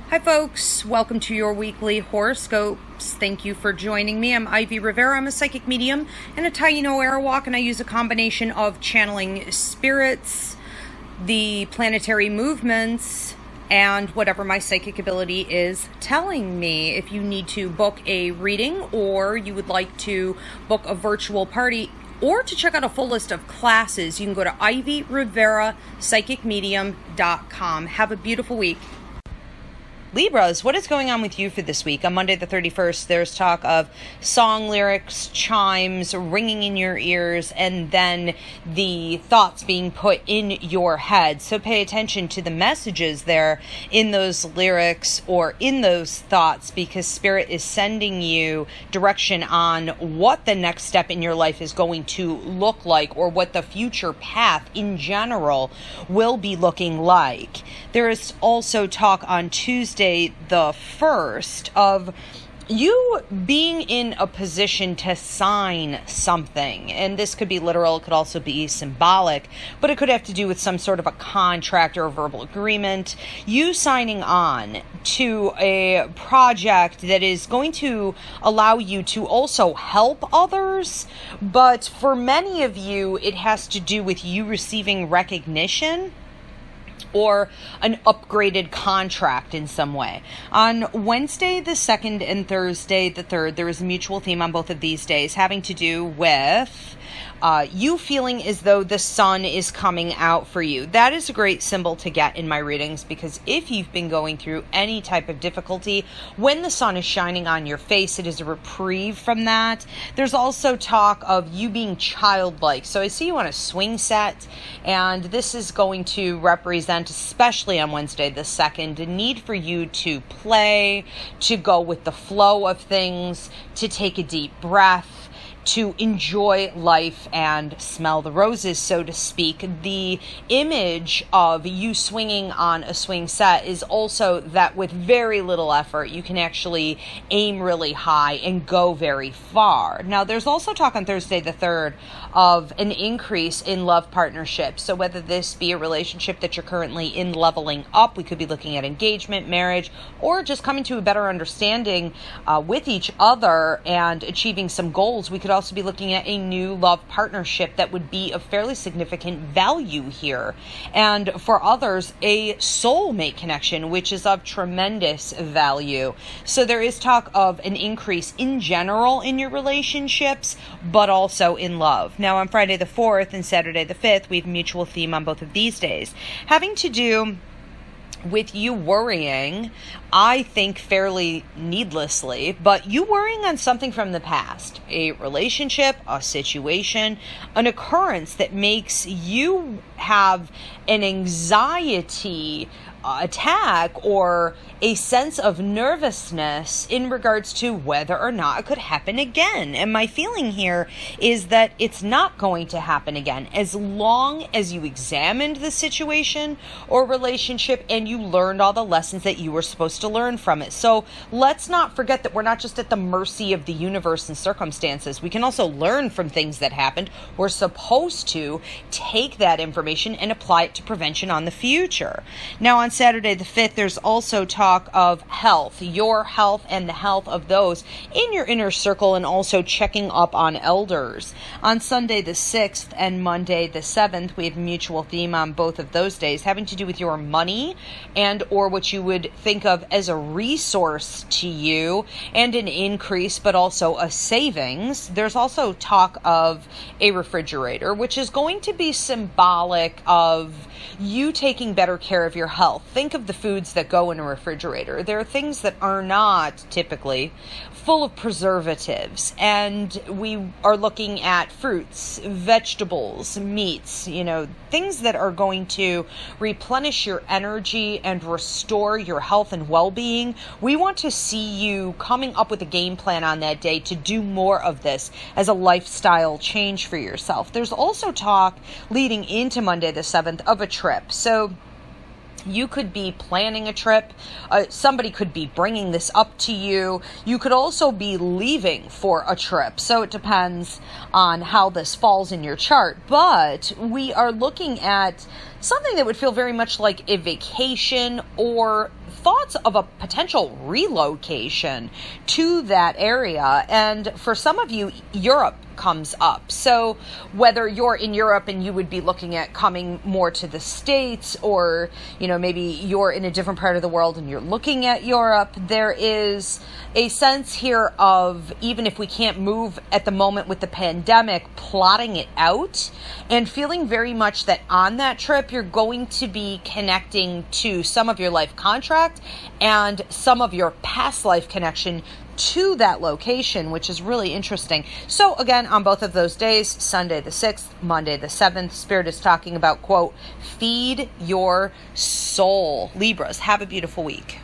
Hi folks, welcome to your weekly horoscopes. Thank you for joining me. I'm Ivy Rivera. I'm a psychic medium and a Taino Airwalk, and I use a combination of channeling spirits, the planetary movements, and whatever my psychic ability is telling me. If you need to book a reading or you would like to book a virtual party or to check out a full list of classes, you can go to ivyrivera.psychicmedium.com. Have a beautiful week. Libras, what is going on with you for this week? On Monday the 31st, there's talk of song lyrics, chimes ringing in your ears, and then the thoughts being put in your head. So pay attention to the messages there in those lyrics or in those thoughts, because Spirit is sending you direction on what the next step in your life is going to look like, or what the future path in general will be looking like. There is also talk on Tuesday the 1st of you being in a position to sign something. And this could be literal, it could also be symbolic, but it could have to do with some sort of a contract or a verbal agreement. You signing on to a project that is going to allow you to also help others, but for many of you, it has to do with you receiving recognition or an upgraded contract in some way. On Wednesday the 2nd and Thursday the 3rd, there is a mutual theme on both of these days having to do with you feeling as though the sun is coming out for you. That is a great symbol to get in my readings, because if you've been going through any type of difficulty, when the sun is shining on your face, it is a reprieve from that. There's also talk of you being childlike. So I see you on a swing set, and this is going to represent, especially on Wednesday the 2nd, a need for you to play, to go with the flow of things, to take a deep breath, to enjoy life and smell the roses, so to speak. The image of you swinging on a swing set is also that with very little effort, you can actually aim really high and go very far. Now, there's also talk on Thursday the 3rd of an increase in love partnerships. So whether this be a relationship that you're currently in leveling up, we could be looking at engagement, marriage, or just coming to a better understanding with each other and achieving some goals. We could also be looking at a new love partnership that would be of fairly significant value here. And for others, a soulmate connection, which is of tremendous value. So there is talk of an increase in general in your relationships, but also in love. Now on Friday the 4th and Saturday the 5th, we have a mutual theme on both of these days having to do with you worrying, I think fairly needlessly, but you worrying on something from the past, a relationship, a situation, an occurrence that makes you have an anxiety attack or a sense of nervousness in regards to whether or not it could happen again. And my feeling here is that it's not going to happen again as long as you examined the situation or relationship and you learned all the lessons that you were supposed to learn from it. So let's not forget that we're not just at the mercy of the universe and circumstances. We can also learn from things that happened. We're supposed to take that information and apply it to prevention on the future. Now on Saturday the 5th, there's also talk of health, your health and the health of those in your inner circle, and also checking up on elders. On Sunday the 6th and Monday the 7th, we have a mutual theme on both of those days having to do with your money and or what you would think of as a resource to you and an increase, but also a savings. There's also talk of a refrigerator, which is going to be symbolic of you taking better care of your health. Think of the foods that go in a refrigerator. There are things that are not typically full of preservatives, and we are looking at fruits, vegetables, meats, things that are going to replenish your energy and restore your health and well-being. We want to see you coming up with a game plan on that day to do more of this as a lifestyle change for yourself. There's also talk leading into Monday the 7th of a trip. So you could be planning a trip. Somebody could be bringing this up to you. You could also be leaving for a trip. So it depends on how this falls in your chart. But we are looking at something that would feel very much like a vacation or thoughts of a potential relocation to that area. And for some of you, Europe comes up. So whether you're in Europe and you would be looking at coming more to the States, or, maybe you're in a different part of the world and you're looking at Europe, there is a sense here of, even if we can't move at the moment with the pandemic, plotting it out and feeling very much that on that trip, you're going to be connecting to some of your life contract and some of your past life connection to that location, which is really interesting. So again, on both of those days, Sunday the 6th, Monday the 7th, Spirit is talking about, quote, feed your soul. Libras, have a beautiful week.